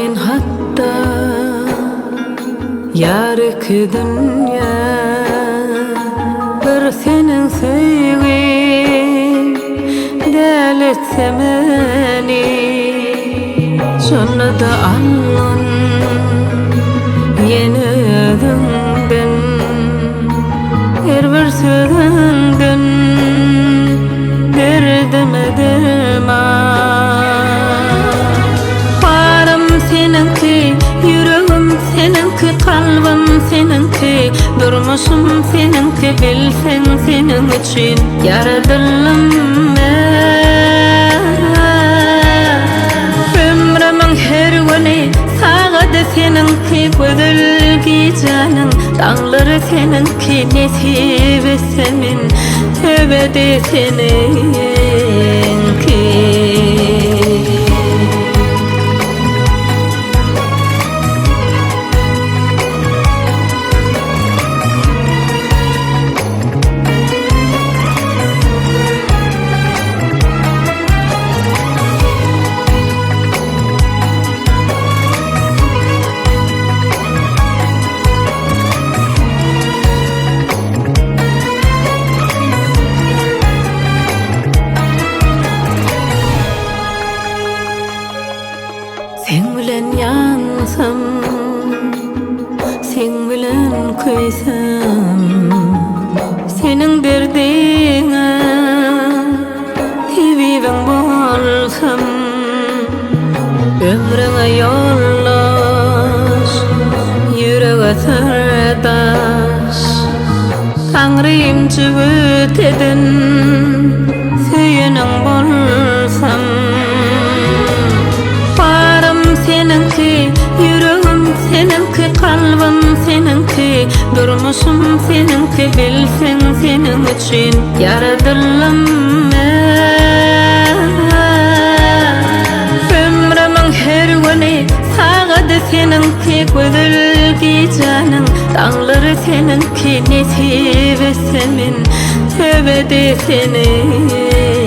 Bağlayın hatta yarık dünya bir senin sevgin delirtsemeni şonu da alın yeniden her bir sözünden derdime derman param seninki yüreğim seninki kalbim seninki durmuşum seninki bilsen senin için yaradılım ömrümün her günü sağadı seninki gözülgi canın dağları seninki nesip etsemin tövbede seninki sen bilen yansam, sen bilen köysem, senin derdine tebibin bolsam, ömrüne yollaş, yüreğe sırdaş, Tanrıyım cübüt edin, söyünün bolsam, seninki yüreğim seninki kalbim seninki durmuşum seninki bilsen senin için yaradılım ömrümün her günü sağadı seninki gözülgi canın dağları seninki nesip etsemin tövbede seninki